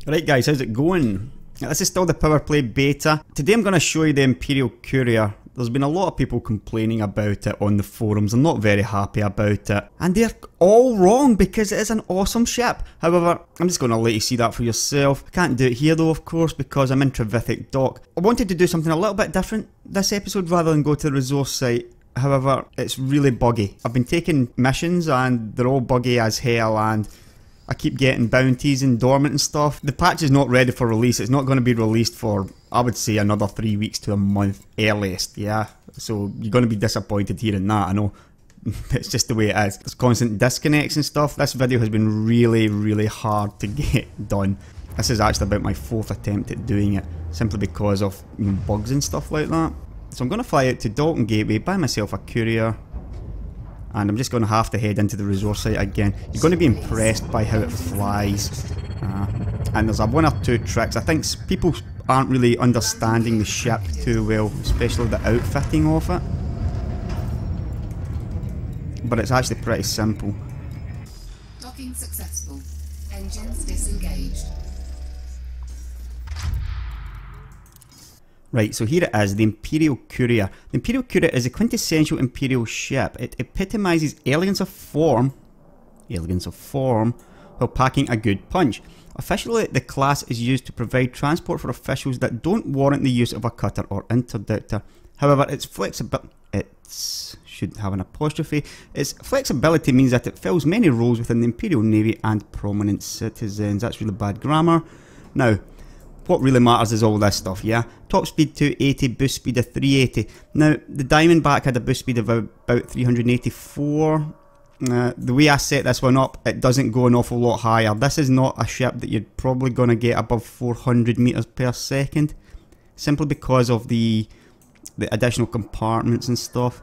Right guys, how's it going? This is still the Powerplay beta. Today I'm going to show you the Imperial Courier. There's been a lot of people complaining about it on the forums. I'm not very happy about it. And they're all wrong because it is an awesome ship. However, I'm just going to let you see that for yourself. I can't do it here though, of course, because I'm in Trevithick Dock. I wanted to do something a little bit different this episode rather than go to the resource site. However, it's really buggy. I've been taking missions and they're all buggy as hell, and I keep getting bounties and dormant and stuff. The patch is not ready for release. It's not going to be released for, I would say, another 3 weeks to a month earliest, yeah? So you're going to be disappointed hearing that, I know. It's just the way it is. There's constant disconnects and stuff. This video has been really hard to get done. This is actually about my 4th attempt at doing it, simply because of bugs and stuff like that. So I'm going to fly out to Dalton Gateway, buy myself a courier, and I'm just going to have to head into the resource site again. You're going to be impressed by how it flies. And there's one or two tricks. I think people aren't really understanding the ship too well, especially the outfitting of it. But it's actually pretty simple. Docking successful. Engines disengaged. Right, so here it is, the Imperial Courier. The Imperial Courier is a quintessential Imperial ship. It epitomises elegance of form, while packing a good punch. Officially, the class is used to provide transport for officials that don't warrant the use of a cutter or interdictor. However, its flexibility means that it fills many roles within the Imperial Navy and prominent citizens. That's really bad grammar. Now, what really matters is all this stuff, yeah? Top speed 280, boost speed of 380. Now, the Diamondback had a boost speed of about 384. The way I set this one up, it doesn't go an awful lot higher. This is not a ship that you're probably going to get above 400 meters per second, simply because of the additional compartments and stuff.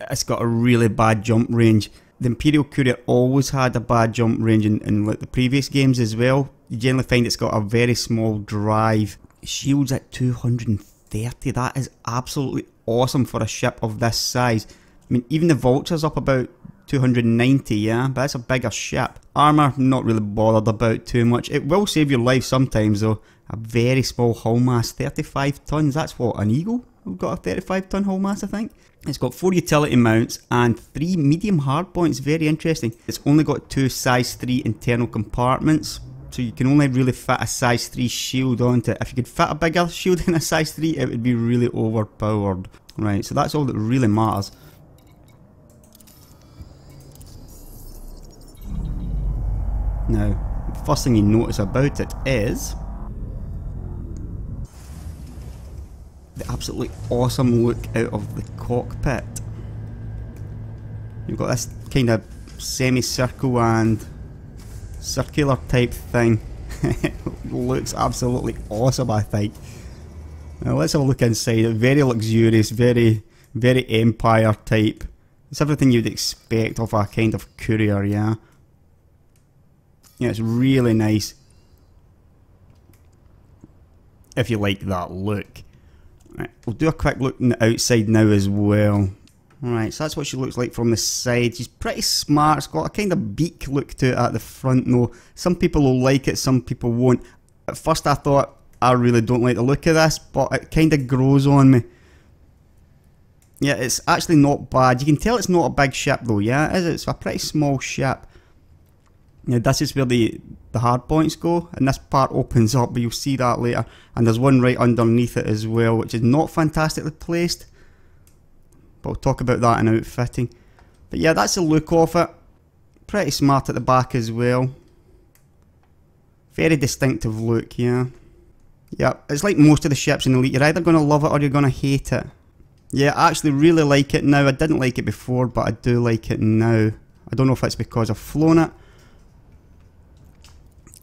It's got a really bad jump range. The Imperial Courier always had a bad jump range in like the previous games as well. You generally find it's got a very small drive. Shields at 230. That is absolutely awesome for a ship of this size. I mean, even the Vulture's up about 290, yeah? But it's a bigger ship. Armour, not really bothered about too much. It will save your life sometimes though. A very small hull mass, 35 tons. That's what, an Eagle? We've got a 35 ton hull mass, I think. It's got 4 utility mounts and 3 medium hardpoints. Very interesting. It's only got 2 size 3 internal compartments, so you can only really fit a size 3 shield onto it. If you could fit a bigger shield than a size 3, it would be really overpowered. Right, so that's all that really matters. Now, the first thing you notice about it is the absolutely awesome look out of the cockpit. You've got this kind of semicircle and circular type thing. It looks absolutely awesome, I think. Now let's have a look inside. Very luxurious, very Empire type. It's everything you'd expect of a kind of courier, yeah. Yeah, it's really nice. If you like that look. Right, we'll do a quick look on the outside now as well. Alright, so that's what she looks like from the side. She's pretty smart. It's got a kind of beak look to it at the front though. Some people will like it, some people won't. At first I thought, I really don't like the look of this, but it kind of grows on me. Yeah, it's actually not bad. You can tell it's not a big ship though, yeah? It is. It's a pretty small ship. Now this is where the hard points go, and this part opens up, but you'll see that later. And there's one right underneath it as well, which is not fantastically placed, but we'll talk about that in outfitting. But yeah, that's the look of it. Pretty smart at the back as well. Very distinctive look, yeah. Yeah, it's like most of the ships in Elite. You're either going to love it or you're going to hate it. Yeah, I actually really like it now. I didn't like it before, but I do like it now. I don't know if it's because I've flown it.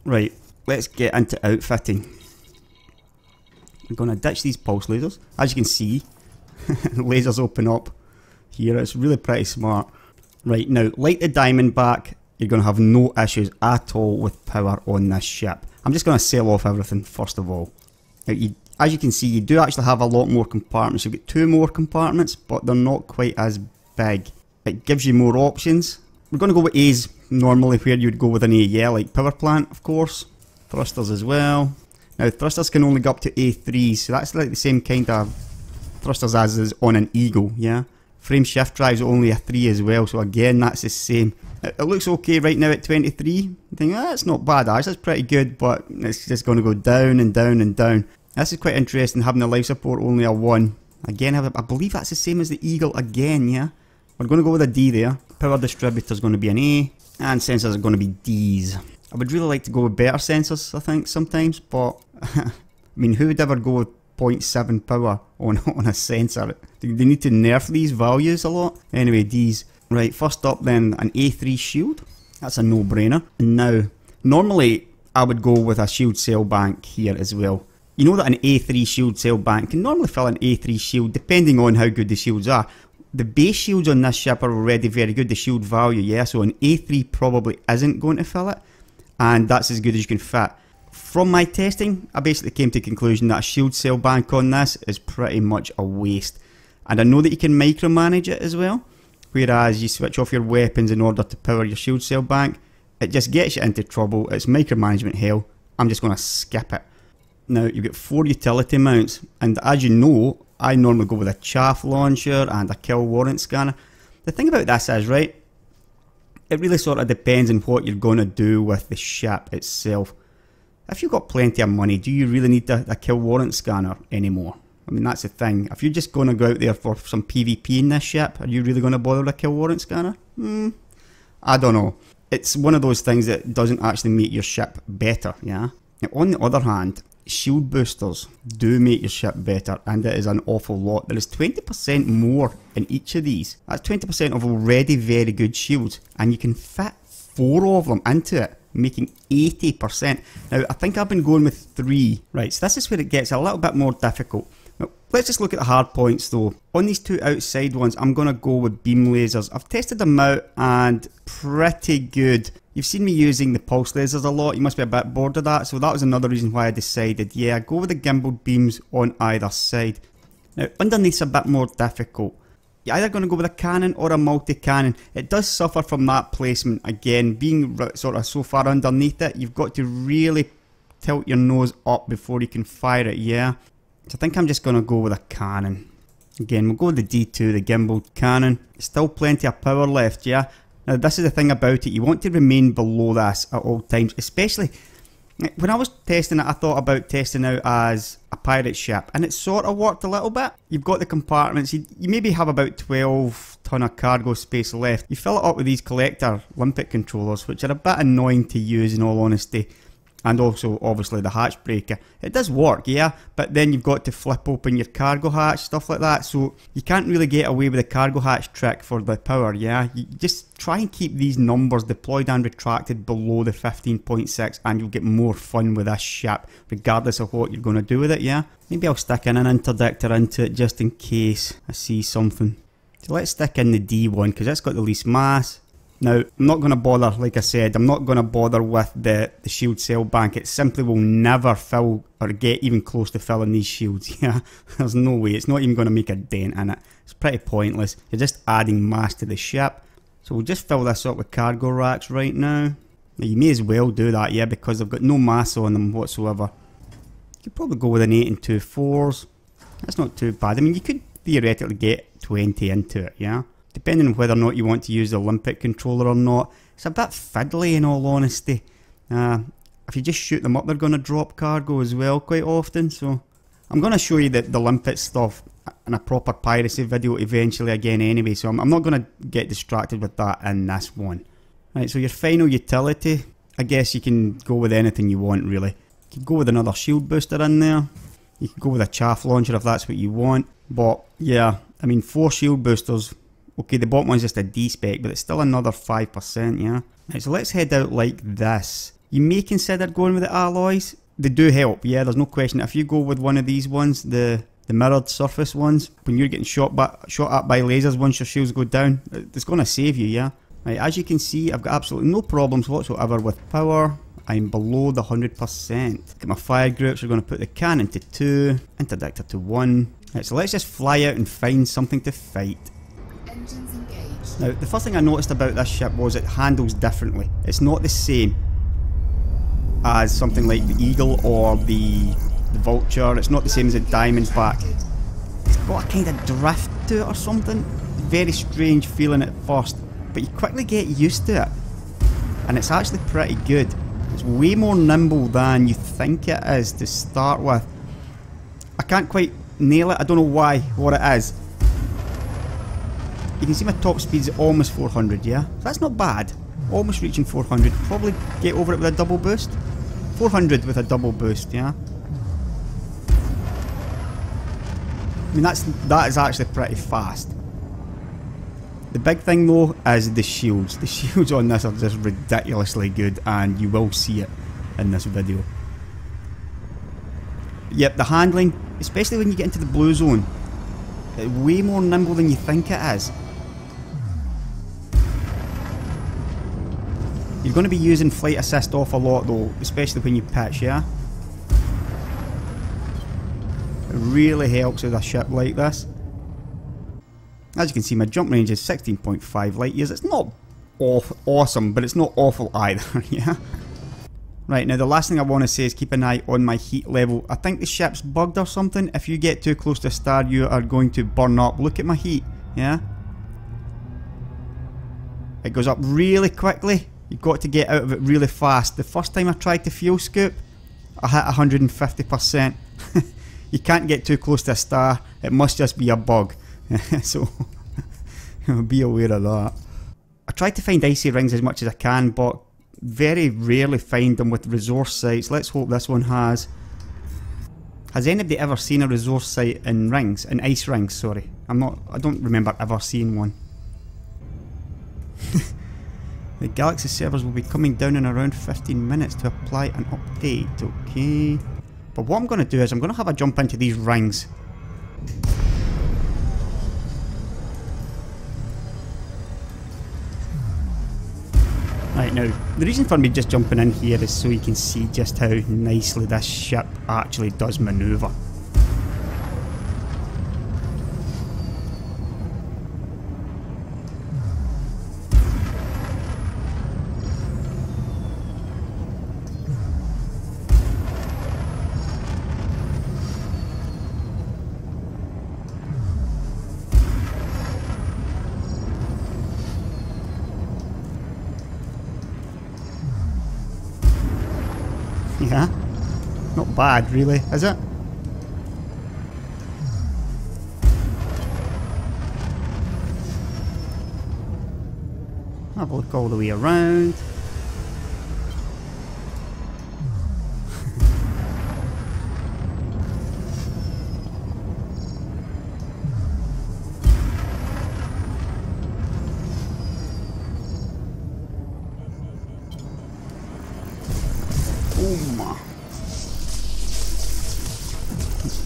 Right, let's get into outfitting. I'm going to ditch these pulse lasers. As you can see, lasers open up here. It's really pretty smart. Right, now, like the Diamondback, you're going to have no issues at all with power on this ship. I'm just going to sell off everything first of all. Now, as you can see, you do actually have a lot more compartments. You've got 2 more compartments, but they're not quite as big. It gives you more options. We're going to go with A's normally, where you'd go with an A, yeah, like power plant, of course. Thrusters as well. Now thrusters can only go up to A3, so that's like the same kind of thrusters as is on an Eagle, yeah. Frame shift drive's only a 3 as well, so again that's the same. It looks okay right now at 23. I think that's not bad actually, that's pretty good, but it's just going to go down and down and down. This is quite interesting, having the life support only a 1. Again, I believe that's the same as the Eagle again, yeah. We're going to go with a D there. Power distributor's going to be an A, and sensors are going to be Ds. I would really like to go with better sensors, I think, sometimes, but I mean, who would ever go with 0.7 power on a sensor? Do they need to nerf these values a lot? Anyway, Ds. Right, first up then, an A3 shield. That's a no-brainer. And now, normally I would go with a shield cell bank here as well. You know that an A3 shield cell bank can normally fill an A3 shield depending on how good the shields are. The base shields on this ship are already very good, the shield value, yeah, so an A3 probably isn't going to fill it, and that's as good as you can fit. From my testing, I basically came to the conclusion that a shield cell bank on this is pretty much a waste. And I know that you can micromanage it as well, whereas you switch off your weapons in order to power your shield cell bank. It just gets you into trouble, it's micromanagement hell. I'm just going to skip it. Now, you've got 4 utility mounts, and as you know, I normally go with a chaff launcher and a kill warrant scanner. The thing about this is, right, it really sort of depends on what you're going to do with the ship itself. If you've got plenty of money, do you really need a kill warrant scanner anymore? I mean, that's the thing. If you're just going to go out there for some PvP in this ship, are you really going to bother with a kill warrant scanner? I don't know. It's one of those things that doesn't actually make your ship better, yeah? Now, on the other hand, shield boosters do make your ship better, and it is an awful lot. There is 20% more in each of these. That's 20% of already very good shields, and you can fit 4 of them into it, making 80%. Now, I think I've been going with 3. Right, so this is where it gets a little bit more difficult. Now, let's just look at the hard points though. On these 2 outside ones, I'm going to go with beam lasers. I've tested them out and pretty good. You've seen me using the pulse lasers a lot, you must be a bit bored of that, so that was another reason why I decided, yeah, go with the gimbaled beams on either side. Now, underneath's a bit more difficult. You're either going to go with a cannon or a multi-cannon. It does suffer from that placement, again, being sort of so far underneath it, you've got to really tilt your nose up before you can fire it, yeah. So I think I'm just going to go with a cannon. Again, we'll go with the D2, the gimbaled cannon. Still plenty of power left, yeah. Now this is the thing about it, you want to remain below this at all times, especially when I was testing it. I thought about testing out as a pirate ship, and it sort of worked a little bit. You've got the compartments, you maybe have about 12 ton of cargo space left. You fill it up with these collector limpet controllers, which are a bit annoying to use in all honesty. And also, obviously, the hatch breaker. It does work, yeah, but then you've got to flip open your cargo hatch, stuff like that, so you can't really get away with the cargo hatch trick for the power, yeah. You just try and keep these numbers deployed and retracted below the 15.6, and you'll get more fun with this ship, regardless of what you're going to do with it, yeah. Maybe I'll stick in an interdictor into it just in case I see something. So let's stick in the D1, because it's got the least mass. Now, I'm not going to bother, like I said, I'm not going to bother with the shield cell bank. It simply will never fill or get even close to filling these shields, yeah. There's no way, it's not even going to make a dent in it. It's pretty pointless, you're just adding mass to the ship. So we'll just fill this up with cargo racks right now. Now you may as well do that, yeah, because they've got no mass on them whatsoever. You could probably go with an 8 and 2 4s. That's not too bad. I mean, you could theoretically get 20 into it, yeah. Depending on whether or not you want to use the limpet controller or not. It's a bit fiddly in all honesty. If you just shoot them up, they're going to drop cargo as well quite often. So I'm going to show you the limpet stuff in a proper piracy video eventually again anyway. So I'm not going to get distracted with that in this one. Right, so your final utility, I guess you can go with anything you want really. You can go with another shield booster in there. You can go with a chaff launcher if that's what you want. But yeah, I mean 4 shield boosters. Okay, the bottom one's just a D spec, but it's still another 5%, yeah? Right, so let's head out like this. You may consider going with the alloys. They do help, yeah, there's no question. If you go with one of these ones, the mirrored surface ones, when you're getting shot at by lasers once your shields go down, it's going to save you, yeah? Right, as you can see, I've got absolutely no problems whatsoever with power. I'm below the 100%. Get my fire groups, we're going to put the cannon to 2, interdictor to 1. Right, so let's just fly out and find something to fight. Engines engaged. Now, the first thing I noticed about this ship was it handles differently. It's not the same. as something like the Eagle or the Vulture. It's not the same as a Diamondback. It's got a kind of drift to it or something. Very strange feeling at first, but you quickly get used to it. And it's actually pretty good. It's way more nimble than you think it is to start with. I can't quite nail it. I don't know why, what it is. You can see my top speed's almost 400, yeah? So that's not bad. Almost reaching 400. Probably get over it with a double boost. 400 with a double boost, yeah? I mean, that is actually pretty fast. The big thing though is the shields. The shields on this are just ridiculously good, and you will see it in this video. Yep, the handling, especially when you get into the blue zone, it's way more nimble than you think it is. You're going to be using flight assist off a lot though, especially when you pitch, yeah? It really helps with a ship like this. As you can see, my jump range is 16.5 light years. It's not awesome, but it's not awful either, yeah? Right, now the last thing I want to say is keep an eye on my heat level. I think the ship's bugged or something. If you get too close to a star, you are going to burn up. Look at my heat, yeah? It goes up really quickly. You've got to get out of it really fast. The first time I tried to fuel scoop, I hit 150%. You can't get too close to a star. It must just be a bug. So, be aware of that. I tried to find icy rings as much as I can, but very rarely find them with resource sites. Let's hope this one has. Has anybody ever seen a resource site in rings? In ice rings, sorry. I don't remember ever seeing one. The Galaxy servers will be coming down in around 15 minutes to apply an update, okay. But what I'm going to do is I'm going to have a jump into these rings. Right, now, the reason for me just jumping in here is so you can see just how nicely this ship actually does manoeuvre. Yeah, not bad really, is it? Have a look all the way around.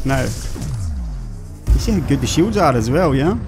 Now, you see how good the shields are as well, yeah?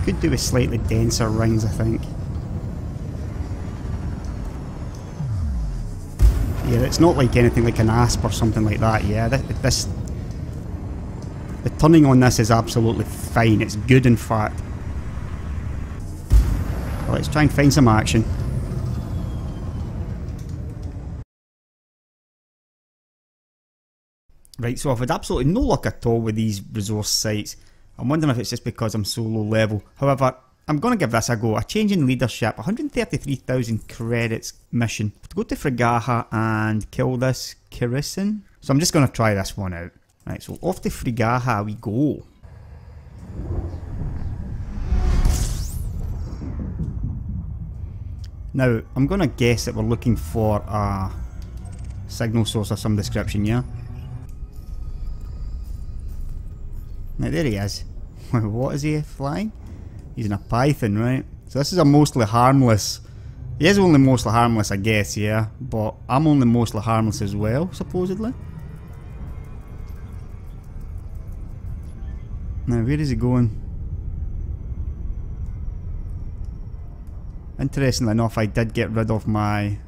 Could do with slightly denser rings, I think. Yeah, it's not like anything like an asp or something like that, yeah. The turning on this is absolutely fine, it's good in fact. Well, let's try and find some action. Right, so I've had absolutely no luck at all with these resource sites. I'm wondering if it's just because I'm so low level. However, I'm going to give this a go. A change in leadership, 133,000 credits mission. To go to Frigaha and kill this Kirison. So I'm just going to try this one out. Right, so off to Frigaha we go. Now, I'm going to guess that we're looking for a signal source of some description, yeah? Now, there he is. What is he flying? He's in a python, right? So this is a mostly harmless. He is only mostly harmless, I guess, yeah. But I'm only mostly harmless as well, supposedly. Now, where is he going? Interestingly enough, I did get rid of my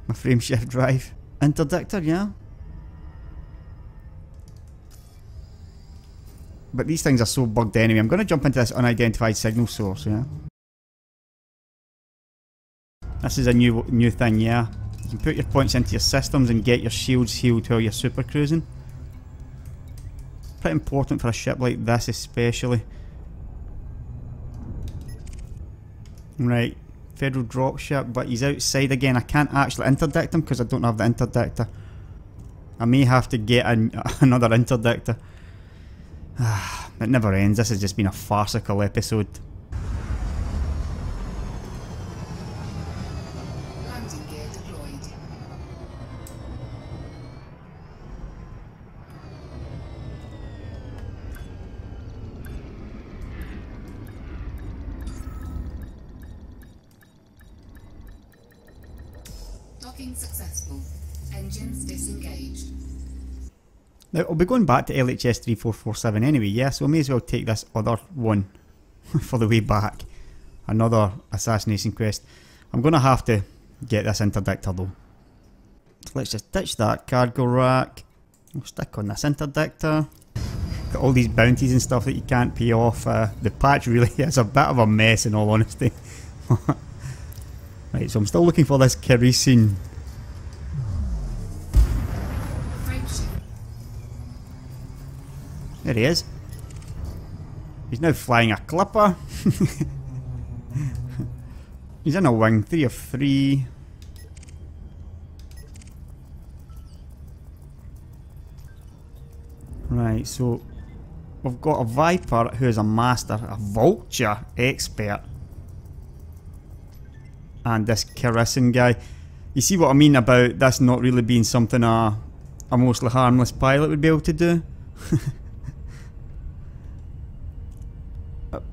my frame shift drive. Interdictor, yeah. But these things are so bugged anyway. I'm going to jump into this unidentified signal source, yeah. This is a new thing, yeah. You can put your points into your systems and get your shields healed while you're super cruising. Pretty important for a ship like this especially. Right, Federal dropship, but he's outside again. I can't actually interdict him because I don't have the interdictor. I may have to get another interdictor. It never ends. This has just been a farcical episode. Landing gear deployed. Docking successful. Engines disengaged. Now, I'll be going back to LHS 3447 anyway, yeah, so I may as well take this other one for the way back. Another assassination quest. I'm going to have to get this interdictor though. Let's just ditch that cargo rack. We'll stick on this interdictor. Got all these bounties and stuff that you can't pay off. The patch really is a bit of a mess in all honesty. Right, so I'm still looking for this kerosene. There he is. He's now flying a clipper. He's in a wing, 3 of 3. Right, so we've got a Viper who is a master, a vulture expert. And this kerosene guy. You see what I mean about this not really being something a mostly harmless pilot would be able to do?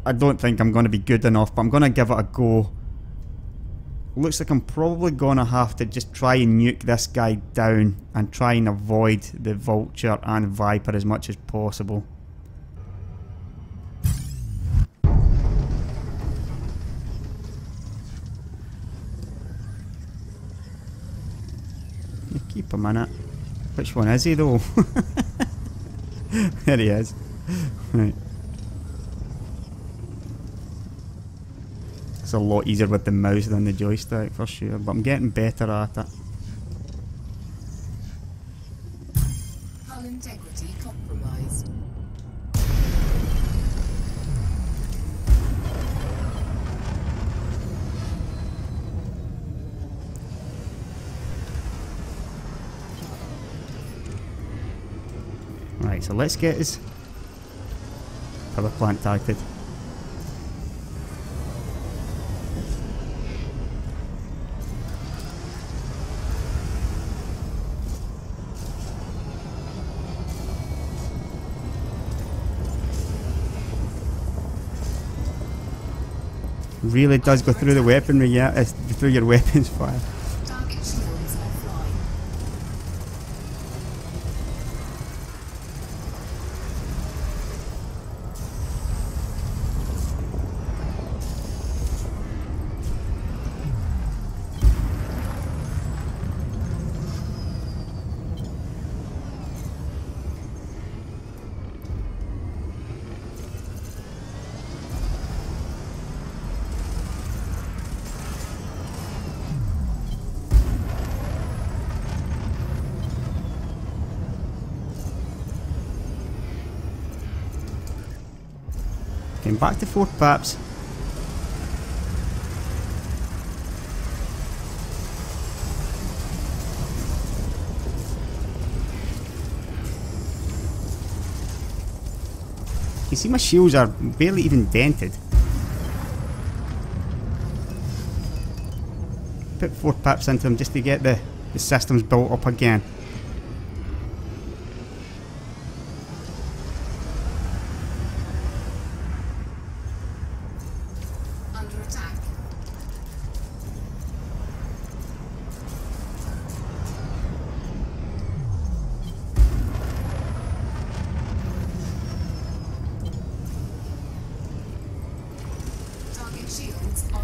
I don't think I'm going to be good enough, but I'm going to give it a go. Looks like I'm probably going to have to just try and nuke this guy down and try and avoid the Vulture and Viper as much as possible. You keep a minute. Which one is he though? There he is. Right. It's a lot easier with the mouse than the joystick for sure, but I'm getting better at it. Hull integrity compromised. Right, so let's get his power plant targeted. Really does go through the weaponry, yeah, it's through your weapons fire. Target shields offline. Getting back to Fort Paps. You see my shields are barely even dented. Put 4 Paps into them just to get the systems built up again.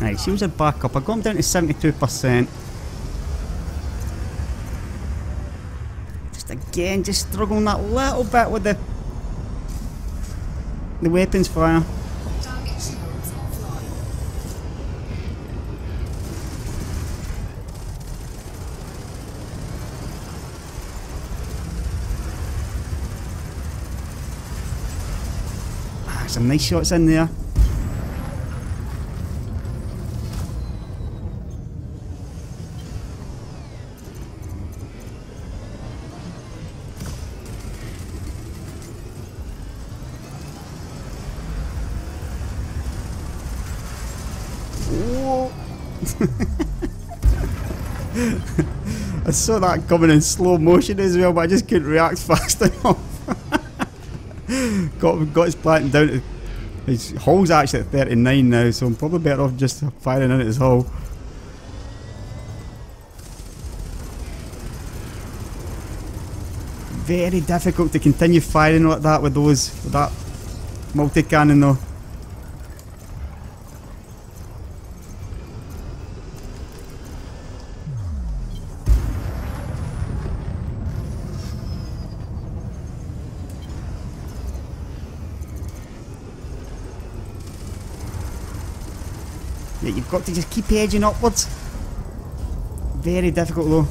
Right, shields are back up. I got them down to 72%. Just again, just struggling that little bit with the weapons fire. Target shields offline. Ah, some nice shots in there. I saw that coming in slow motion as well, but I just couldn't react fast enough. got his platinum down to... His hull's actually at 39 now, so I'm probably better off just firing in at his hull. Very difficult to continue firing like that with that multi-cannon though. Yeah, you've got to just keep edging upwards. Very difficult though.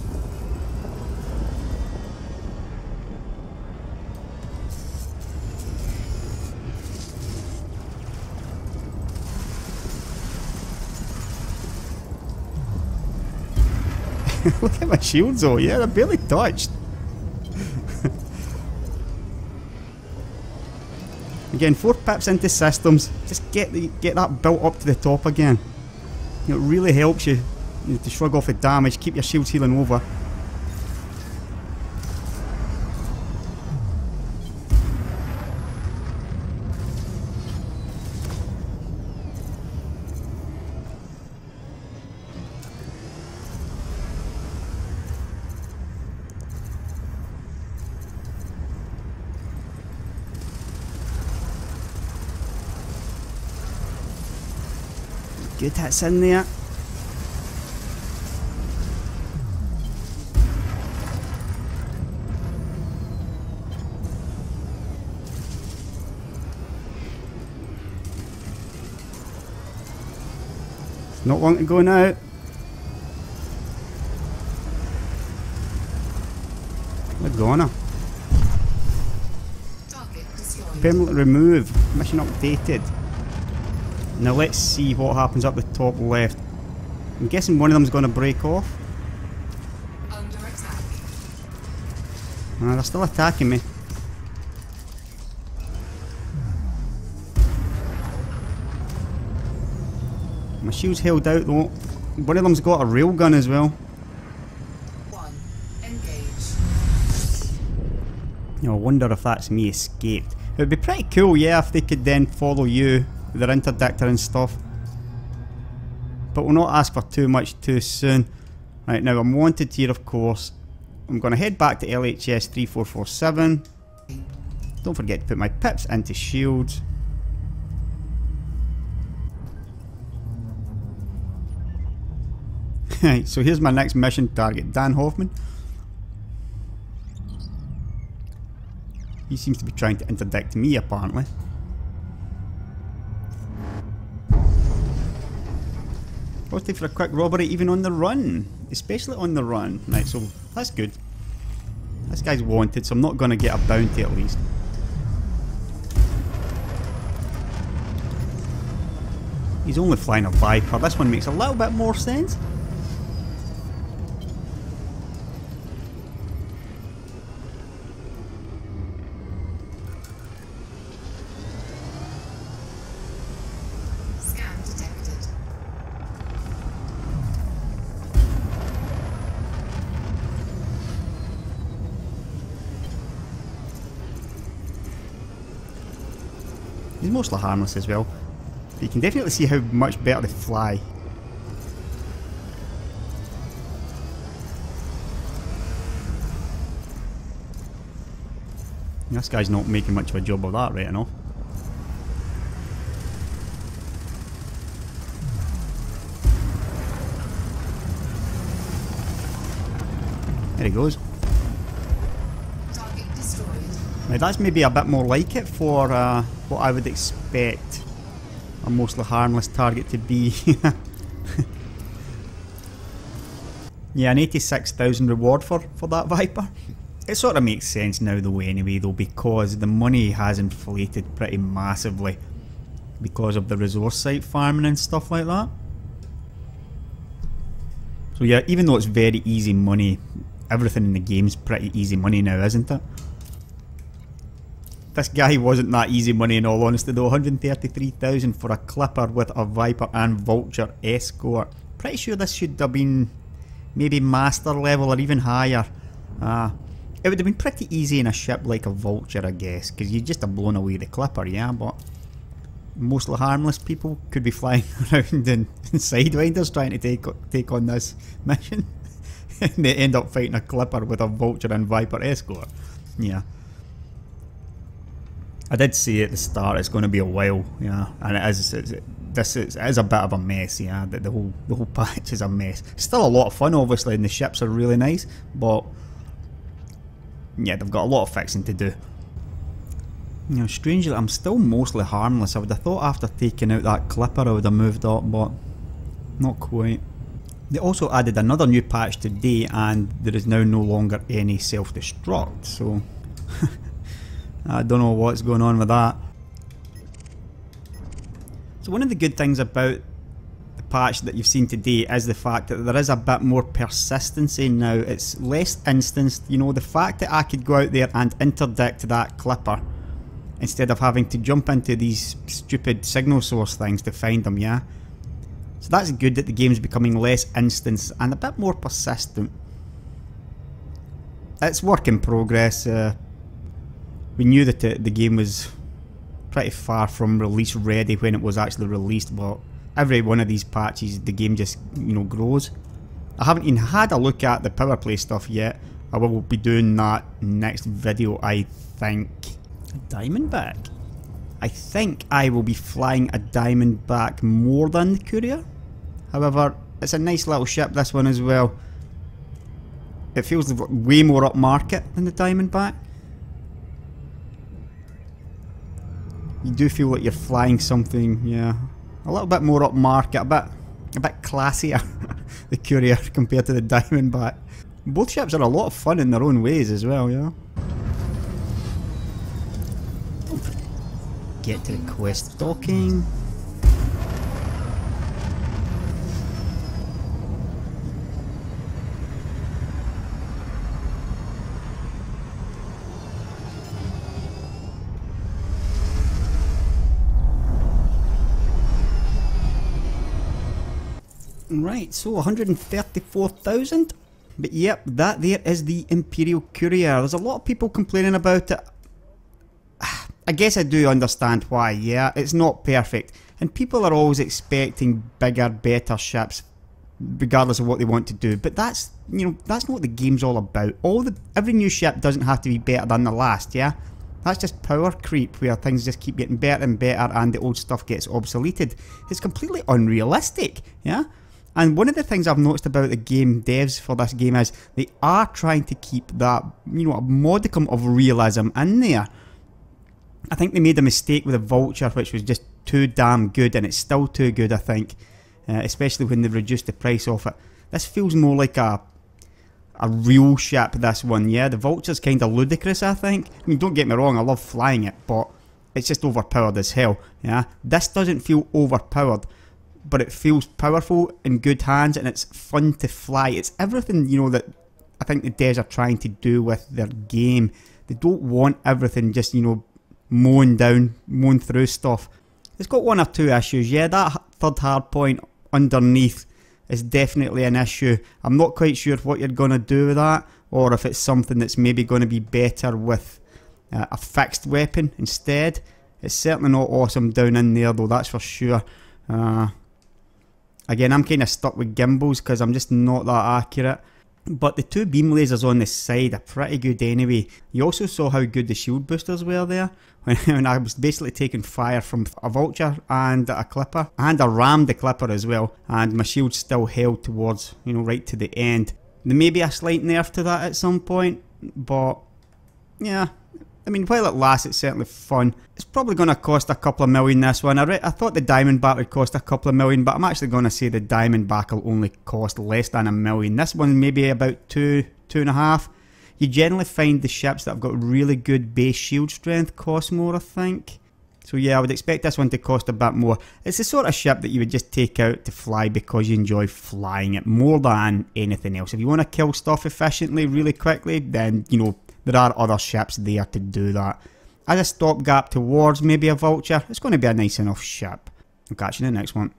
Look at my shields though, yeah, they're barely touched. Again, 4 pips into systems, just get that built up to the top again. It really helps you to shrug off the damage, keep your shields healing over. Good hits in there. Not long to go now. We're gonna. Target destroyed. Permanently remove. Mission updated. Now let's see what happens up the top left. I'm guessing one of them's going to break off. Under attack. They're still attacking me. My shield's held out though. One of them's got a railgun as well. 1. Engage. You know, I wonder if that's me escaped. It would be pretty cool, yeah, if they could then follow you with their interdictor and stuff. But we'll not ask for too much too soon. Right, now I'm wanted here, of course. I'm going to head back to LHS 3447. Don't forget to put my pips into shields. Right, so here's my next mission target, Dan Hoffman. He seems to be trying to interdict me, apparently. Positive for a quick robbery, even on the run. Especially on the run. Right, so that's good. This guy's wanted, so I'm not going to get a bounty at least. He's only flying a Viper. This one makes a little bit more sense. Scan detected. He's mostly harmless as well. But you can definitely see how much better they fly. This guy's not making much of a job of that right enough. There he goes. Target destroyed. Now that's maybe a bit more like it for what I would expect a mostly harmless target to be. Yeah, an 86,000 reward for that Viper. It sort of makes sense now though anyway though, because the money has inflated pretty massively because of the resource site farming and stuff like that. So yeah, even though it's very easy money, everything in the game's pretty easy money now, isn't it? This guy wasn't that easy money in all honesty though. 133,000 for a Clipper with a Viper and Vulture escort. Pretty sure this should have been maybe master level or even higher. It would have been pretty easy in a ship like a Vulture, I guess, because you just have blown away the Clipper, yeah, but mostly harmless people could be flying around in Sidewinders trying to take on this mission. And they end up fighting a Clipper with a Vulture and Viper escort. Yeah. I did say at the start it's going to be a while, yeah, and it is a bit of a mess, yeah. The whole patch is a mess. Still a lot of fun, obviously, and the ships are really nice, but yeah, they've got a lot of fixing to do. You know, strangely, I'm still mostly harmless. I would have thought after taking out that Clipper I would have moved up, but not quite. They also added another new patch today, and there is now no longer any self-destruct, so I don't know what's going on with that. So one of the good things about the patch that you've seen today is the fact that there is a bit more persistency now. It's less instanced. You know, the fact that I could go out there and interdict that Clipper instead of having to jump into these stupid signal source things to find them, yeah? So that's good that the game's becoming less instant and a bit more persistent. It's work in progress. We knew that the game was pretty far from release ready when it was actually released, but every one of these patches the game just, you know, grows. I haven't even had a look at the Powerplay stuff yet. I will be doing that next video, I think. A Diamondback? I think I will be flying a Diamondback more than the Courier. However, it's a nice little ship, this one as well. It feels way more upmarket than the Diamondback. You do feel like you're flying something, yeah, a little bit more upmarket, a bit classier, the Courier compared to the Diamondback. Both ships are a lot of fun in their own ways as well, yeah. Get to the quest docking. Right, so 134,000. But yep, that there is the Imperial Courier. There's a lot of people complaining about it. I guess I do understand why, yeah. It's not perfect. And people are always expecting bigger, better ships, regardless of what they want to do. But that's, you know, that's not what the game's all about. Every new ship doesn't have to be better than the last, yeah. That's just power creep, where things just keep getting better and better and the old stuff gets obsoleted. It's completely unrealistic, yeah. And one of the things I've noticed about the game devs for this game is they are trying to keep that, you know, a modicum of realism in there. I think they made a mistake with the Vulture, which was just too damn good, and it's still too good, I think, especially when they reduced the price of it. This feels more like a real ship, this one, yeah. The Vulture's kind of ludicrous, I think. I mean, don't get me wrong, I love flying it, but it's just overpowered as hell, yeah. This doesn't feel overpowered, but it feels powerful in good hands, and it's fun to fly. It's everything, you know, that I think the devs are trying to do with their game. They don't want everything just, you know, mowing through stuff. It's got one or two issues, yeah. That third hard point underneath is definitely an issue. I'm not quite sure what you're going to do with that, or if it's something that's maybe going to be better with a fixed weapon instead. It's certainly not awesome down in there though, that's for sure. Again, I'm kind of stuck with gimbals because I'm just not that accurate. But the two beam lasers on the side are pretty good anyway. You also saw how good the shield boosters were there. When I was basically taking fire from a Vulture and a Clipper. And I rammed the Clipper as well. And my shield still held towards, you know, right to the end. There may be a slight nerf to that at some point, but yeah, I mean, while it lasts, it's certainly fun. It's probably going to cost a couple of million, this one. I thought the Diamondback would cost a couple of million, but I'm actually going to say the Diamondback will only cost less than a million. This one maybe about 2.5. You generally find the ships that have got really good base shield strength cost more, I think. So yeah, I would expect this one to cost a bit more. It's the sort of ship that you would just take out to fly because you enjoy flying it more than anything else. If you want to kill stuff efficiently, really quickly, then, you know, there are other ships there to do that. As a stopgap towards maybe a Vulture, it's going to be a nice enough ship. I'll catch you in the next one.